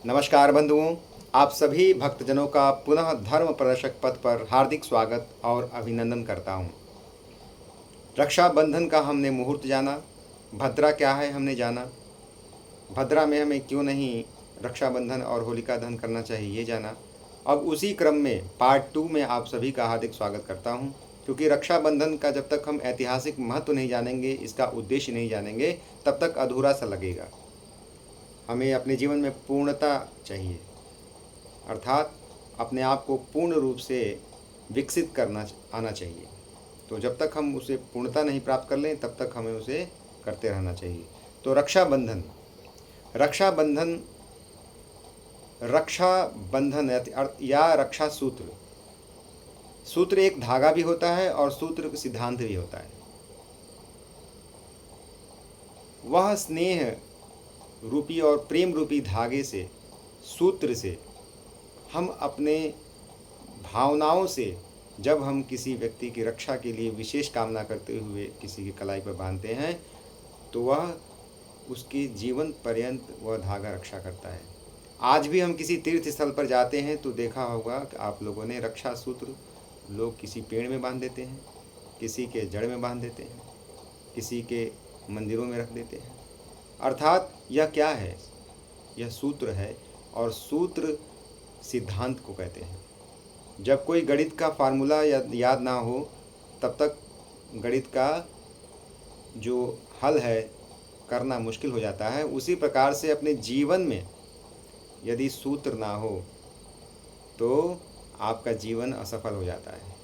नमस्कार बंधुओं, आप सभी भक्तजनों का पुनः धर्म प्रदर्शक पथ पर हार्दिक स्वागत और अभिनंदन करता हूँ। रक्षाबंधन का हमने मुहूर्त जाना, भद्रा क्या है हमने जाना, भद्रा में हमें क्यों नहीं रक्षाबंधन और होलिका दहन करना चाहिए ये जाना। अब उसी क्रम में पार्ट 2 में आप सभी का हार्दिक स्वागत करता हूँ, क्योंकि रक्षाबंधन का जब तक हम ऐतिहासिक महत्व नहीं जानेंगे, इसका उद्देश्य नहीं जानेंगे, तब तक अधूरा सा लगेगा। हमें अपने जीवन में पूर्णता चाहिए, अर्थात अपने आप को पूर्ण रूप से विकसित करना आना चाहिए। तो जब तक हम उसे पूर्णता नहीं प्राप्त कर लें, तब तक हमें उसे करते रहना चाहिए। तो रक्षाबंधन रक्षाबंधन रक्षाबंधन या रक्षा सूत्र, सूत्र एक धागा भी होता है और सूत्र सिद्धांत भी होता है। वह स्नेह रूपी और प्रेम रूपी धागे से, सूत्र से हम अपने भावनाओं से, जब हम किसी व्यक्ति की रक्षा के लिए विशेष कामना करते हुए किसी की कलाई पर बांधते हैं, तो वह उसके जीवन पर्यंत वह धागा रक्षा करता है। आज भी हम किसी तीर्थ स्थल पर जाते हैं तो देखा होगा कि आप लोगों ने रक्षा सूत्र लोग किसी पेड़ में बांध देते हैं, किसी के जड़ में बांध देते हैं, किसी के मंदिरों में रख देते हैं। अर्थात यह क्या है? यह सूत्र है, और सूत्र सिद्धांत को कहते हैं। जब कोई गणित का फार्मूला याद ना हो, तब तक गणित का जो हल है करना मुश्किल हो जाता है। उसी प्रकार से अपने जीवन में यदि सूत्र ना हो तो आपका जीवन असफल हो जाता है।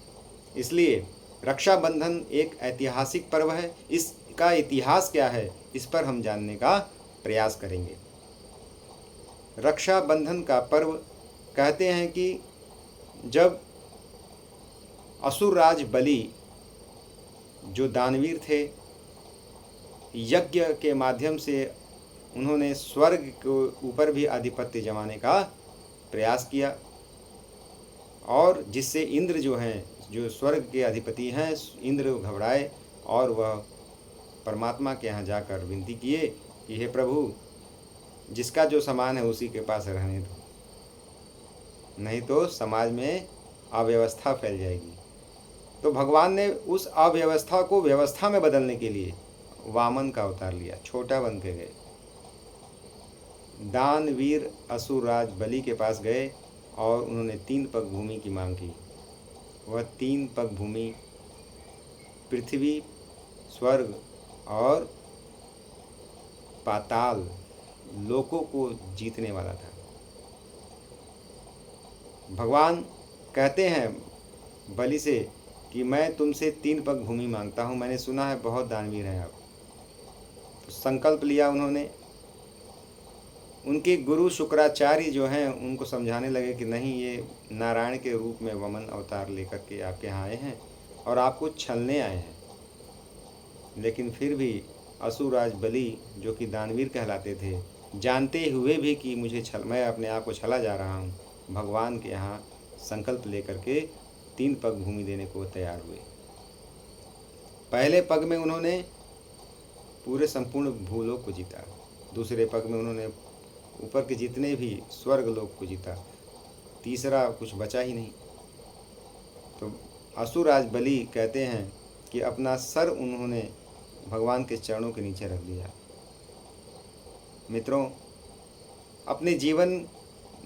इसलिए रक्षाबंधन एक ऐतिहासिक पर्व है। इसका इतिहास क्या है, इस पर हम जानने का प्रयास करेंगे। रक्षाबंधन का पर्व कहते हैं कि जब असुरराज बलि, जो दानवीर थे, यज्ञ के माध्यम से उन्होंने स्वर्ग के ऊपर भी आधिपत्य जमाने का प्रयास किया, और जिससे इंद्र जो हैं, जो स्वर्ग के अधिपति हैं, इंद्र घबराए और वह परमात्मा के यहाँ जाकर विनती किए कि हे प्रभु, जिसका जो सामान है उसी के पास रहने दो, नहीं तो समाज में अव्यवस्था फैल जाएगी। तो भगवान ने उस अव्यवस्था को व्यवस्था में बदलने के लिए वामन का अवतार लिया, छोटा बन के गए। दानवीर असुरराज बलि के पास गए और उन्होंने 3 पग भूमि की मांग की। वह 3 पग भूमि पृथ्वी, स्वर्ग और पाताल लोकों को जीतने वाला था। भगवान कहते हैं बलि से कि मैं तुमसे 3 पग भूमि मांगता हूँ, मैंने सुना है बहुत दानवीर हैं आप। तो संकल्प लिया उन्होंने। उनके गुरु शुक्राचार्य जो हैं उनको समझाने लगे कि नहीं, ये नारायण के रूप में वमन अवतार लेकर के आपके यहाँ आए हैं और आपको छलने आए हैं। लेकिन फिर भी असुरराज बलि, जो कि दानवीर कहलाते थे, जानते हुए भी कि मैं अपने आप को छला जा रहा हूँ, भगवान के यहाँ संकल्प लेकर के 3 पग भूमि देने को तैयार हुए। पहले पग में उन्होंने पूरे संपूर्ण भूलोक को जीता, दूसरे पग में उन्होंने ऊपर के जितने भी स्वर्ग लोक को जीता, तीसरा कुछ बचा ही नहीं। तो असुरराज बलि कहते हैं कि अपना सर उन्होंने भगवान के चरणों के नीचे रख दिया। मित्रों, अपने जीवन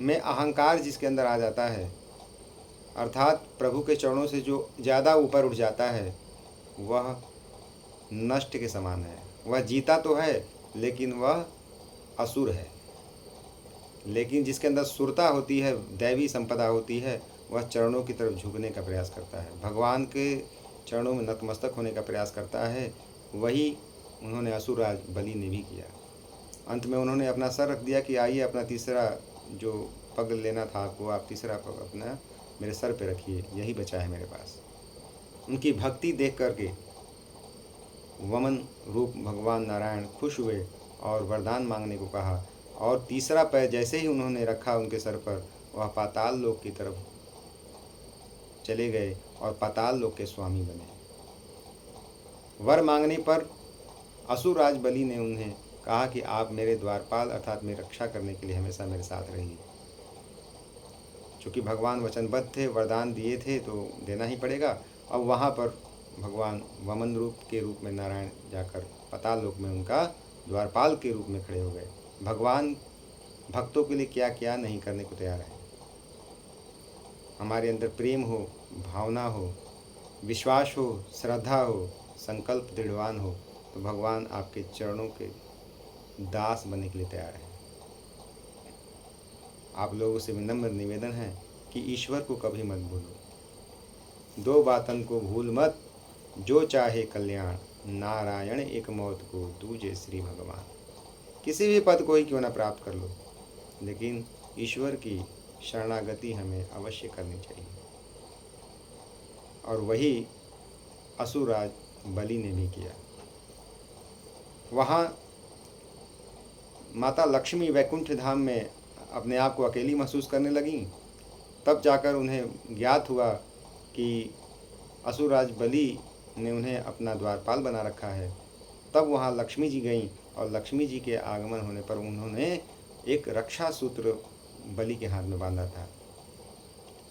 में अहंकार जिसके अंदर आ जाता है, अर्थात प्रभु के चरणों से जो ज़्यादा ऊपर उठ जाता है, वह नष्ट के समान है। वह जीता तो है लेकिन वह असुर है। लेकिन जिसके अंदर सुरता होती है, दैवी संपदा होती है, वह चरणों की तरफ झुकने का प्रयास करता है, भगवान के चरणों में नतमस्तक होने का प्रयास करता है। वही उन्होंने असुरराज बलि ने भी किया। अंत में उन्होंने अपना सर रख दिया कि आइए, अपना तीसरा जो पग लेना था आपको, आप तीसरा पग अपना मेरे सर पे रखिए, यही बचा है मेरे पास। उनकी भक्ति देख करके वमन रूप भगवान नारायण खुश हुए और वरदान मांगने को कहा, और तीसरा पैर जैसे ही उन्होंने रखा उनके सर पर, वह पाताल लोक की तरफ चले गए और पाताल लोक के स्वामी बने। वर मांगने पर असुरराज बलि ने उन्हें कहा कि आप मेरे द्वारपाल अर्थात मेरी रक्षा करने के लिए हमेशा मेरे साथ रहिए। चूँकि भगवान वचनबद्ध थे, वरदान दिए थे तो देना ही पड़ेगा। अब वहाँ पर भगवान वमन रूप के रूप में नारायण जाकर पाताल लोक में उनका द्वारपाल के रूप में खड़े हो गए। भगवान भक्तों के लिए क्या क्या नहीं करने को तैयार है। हमारे अंदर प्रेम हो, भावना हो, विश्वास हो, श्रद्धा हो, संकल्प दृढ़वान हो तो भगवान आपके चरणों के दास बनने के लिए तैयार है। आप लोगों से विनम्र निवेदन है कि ईश्वर को कभी मत भूलो। दो बातन को भूल मत, जो चाहे कल्याण, नारायण एक मौत को दूजे श्री भगवान। किसी भी पद को ही क्यों ना प्राप्त कर लो, लेकिन ईश्वर की शरणागति हमें अवश्य करनी चाहिए। और वही असुरराज बलि ने भी किया। वहाँ माता लक्ष्मी वैकुंठ धाम में अपने आप को अकेली महसूस करने लगीं। तब जाकर उन्हें ज्ञात हुआ कि असुरराज बलि ने उन्हें अपना द्वारपाल बना रखा है। तब वहाँ लक्ष्मी जी गईं और लक्ष्मी जी के आगमन होने पर उन्होंने एक रक्षा सूत्र बलि के हाथ में बांधा था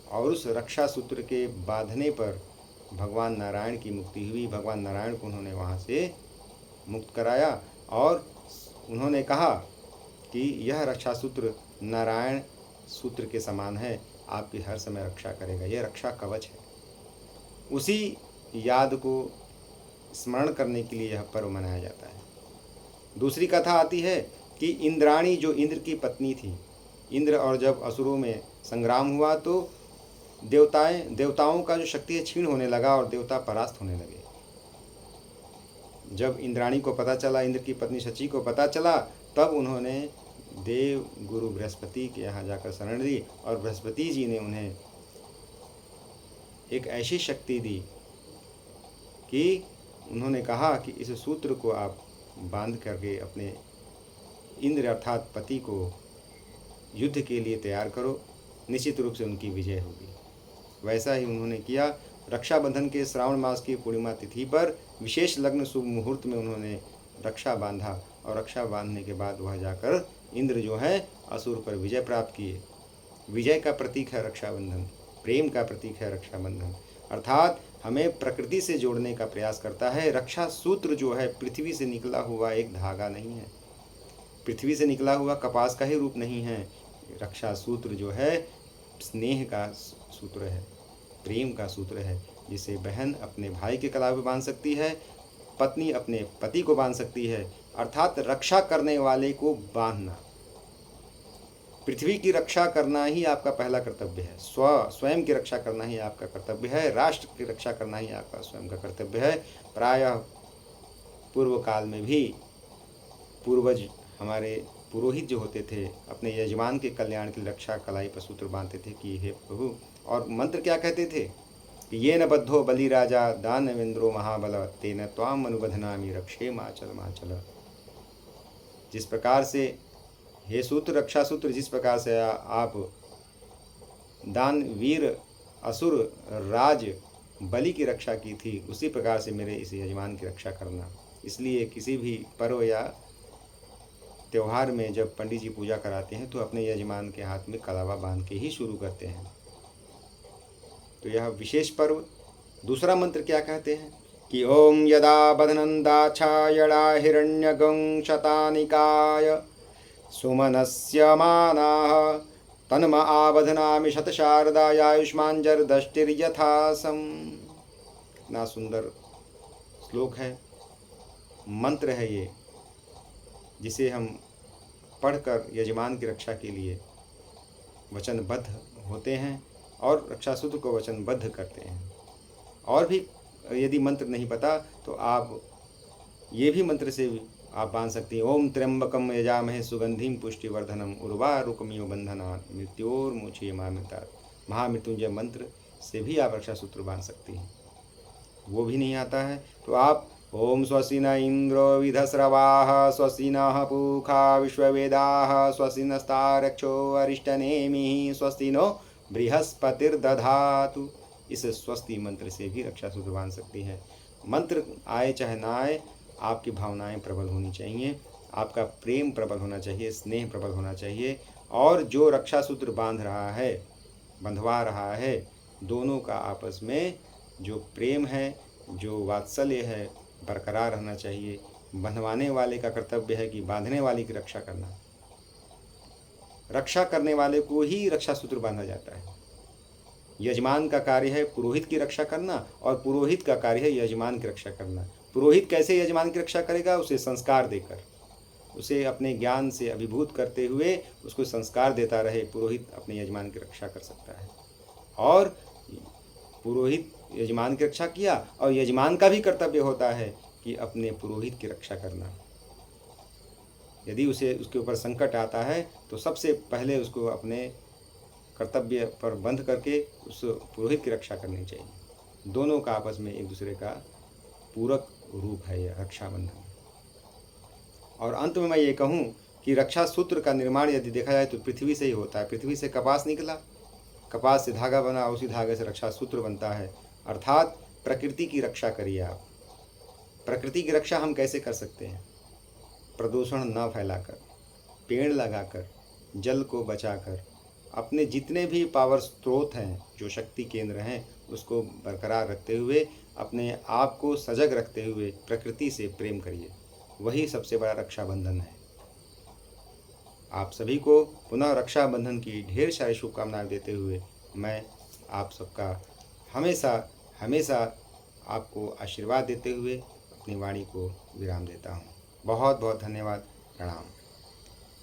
और उस रक्षा सूत्र के बांधने पर भगवान नारायण की मुक्ति हुई। भगवान नारायण को उन्होंने वहाँ से मुक्त कराया और उन्होंने कहा कि यह रक्षा सूत्र नारायण सूत्र के समान है, आपकी हर समय रक्षा करेगा। यह रक्षा कवच है। उसी याद को स्मरण करने के लिए यह पर्व मनाया जाता है। दूसरी कथा आती है कि इंद्राणी जो इंद्र की पत्नी थी, इंद्र और जब असुरों में संग्राम हुआ तो देवताओं का जो शक्ति है क्षीण होने लगा और देवता परास्त होने लगे। जब इंद्राणी को पता चला, इंद्र की पत्नी शची को पता चला, तब उन्होंने देव गुरु बृहस्पति के यहाँ जाकर शरण ली और बृहस्पति जी ने उन्हें एक ऐसी शक्ति दी कि उन्होंने कहा कि इस सूत्र को आप बांध करके अपने इंद्र अर्थात पति को युद्ध के लिए तैयार करो, निश्चित रूप से उनकी विजय होगी। वैसा ही उन्होंने किया। रक्षाबंधन के श्रावण मास की पूर्णिमा तिथि पर विशेष लग्न शुभ मुहूर्त में उन्होंने रक्षा बांधा और रक्षा बांधने के बाद वह जाकर इंद्र जो है असुर पर विजय प्राप्त किए। विजय का प्रतीक है रक्षाबंधन, प्रेम का प्रतीक है रक्षाबंधन, अर्थात हमें प्रकृति से जोड़ने का प्रयास करता है। रक्षा सूत्र जो है पृथ्वी से निकला हुआ एक धागा नहीं है, पृथ्वी से निकला हुआ कपास का ही रूप नहीं है। रक्षा सूत्र जो है स्नेह का सूत्र है, प्रेम का सूत्र है, जिसे बहन अपने भाई के गला में बांध सकती है, पत्नी अपने पति को बांध सकती है। अर्थात रक्षा करने वाले को बांधना, पृथ्वी की रक्षा करना ही आपका पहला कर्तव्य है। स्वयं की रक्षा करना ही आपका कर्तव्य है। राष्ट्र की रक्षा करना ही आपका स्वयं का कर्तव्य है। प्रायः पूर्व काल में भी पूर्वज हमारे पुरोहित जो होते थे अपने यजमान के कल्याण की रक्षा कलाई पर सूत्र बांधते थे कि हे प्रभु, और मंत्र क्या कहते थे कि ये न बद्धो बलि राजा दानवेंद्रो महाबल तेन त्वाम अनुबधनामि रक्षे माचल माचल। जिस प्रकार से हे सूत्र, रक्षा सूत्र, जिस प्रकार से आप दानवीर असुर राज बलि की रक्षा की थी, उसी प्रकार से मेरे इस यजमान की रक्षा करना। इसलिए किसी भी पर्व या त्यौहार में जब पंडित जी पूजा कराते हैं तो अपने यजमान के हाथ में कलावा बांध के ही शुरू करते हैं। तो यह विशेष पर्व। दूसरा मंत्र क्या कहते हैं कि ओम यदा बधनंदाछायड़ा हिरण्यगं शतानिकाय सुमनस्य मानाः तन्म आबधनामि शतशारदायुष्मांजर्दष्टिर्यथासम। कितना सुंदर श्लोक है, मंत्र है ये, जिसे हम पढ़कर यजमान की रक्षा के लिए वचनबद्ध होते हैं और रक्षा सूत्र को वचनबद्ध करते हैं। और भी यदि मंत्र नहीं पता तो आप ये भी मंत्र से आप बांध सकते हैं। ओम त्र्यंबकम यजामहे सुगंधिम पुष्टिवर्धनम उर्वारुकमिव बंधनात् मृत्योर्मुक्षीयमामृतात्। महामृत्युंजय मंत्र से भी आप रक्षा सूत्र बांध सकते हैं। वो भी नहीं आता है तो आप ओम स्वस्ति न इंद्रो विधस्रवाः स्वस्ति नः पूषा विश्ववेदाः स्वस्ति नस्तार्क्ष्यो अरिष्टनेमिः स्वस्ति नो बृहस्पतिर्दधातु। इस स्वस्ति मंत्र से भी रक्षा सूत्र बांध सकती है। मंत्र आए चाहे ना आए, आपकी भावनाएं प्रबल होनी चाहिए। आपका प्रेम प्रबल होना चाहिए, स्नेह प्रबल होना चाहिए। और जो रक्षा सूत्र बांध रहा है, बंधवा रहा है, दोनों का आपस में जो प्रेम है, जो वात्सल्य है, बरकरार रहना चाहिए। बंधवाने वाले का कर्तव्य है कि बांधने वाले की रक्षा करना। रक्षा करने वाले को ही रक्षा सूत्र बांधा जाता है। यजमान का कार्य है पुरोहित की रक्षा करना, और पुरोहित का कार्य है यजमान की रक्षा करना। पुरोहित कैसे यजमान की रक्षा करेगा? उसे संस्कार देकर, उसे अपने ज्ञान से अभिभूत करते हुए उसको संस्कार देता रहे, पुरोहित अपने यजमान की रक्षा कर सकता है। और पुरोहित यजमान की रक्षा किया, और यजमान का भी कर्तव्य होता है कि अपने पुरोहित की रक्षा करना। यदि उसे उसके ऊपर संकट आता है तो सबसे पहले उसको अपने कर्तव्य पर बंध करके उस पुरोहित की रक्षा करनी चाहिए। दोनों का आपस में एक दूसरे का पूरक रूप है यह रक्षाबंधन। और अंत में मैं ये कहूँ कि रक्षा सूत्र का निर्माण यदि देखा जाए तो पृथ्वी से ही होता है। पृथ्वी से कपास निकला, कपास से धागा बना, उसी धागे से रक्षा सूत्र बनता है। अर्थात प्रकृति की रक्षा करिए आप। प्रकृति की रक्षा हम कैसे कर सकते हैं? प्रदूषण न फैलाकर, पेड़ लगाकर, जल को बचाकर, अपने जितने भी पावर स्रोत हैं, जो शक्ति केंद्र हैं, उसको बरकरार रखते हुए, अपने आप को सजग रखते हुए प्रकृति से प्रेम करिए। वही सबसे बड़ा रक्षाबंधन है। आप सभी को पुनः रक्षाबंधन की ढेर सारी शुभकामनाएं देते हुए मैं आप सबका हमेशा हमेशा आपको आशीर्वाद देते हुए अपनी वाणी को विराम देता हूँ। बहुत बहुत धन्यवाद। प्रणाम।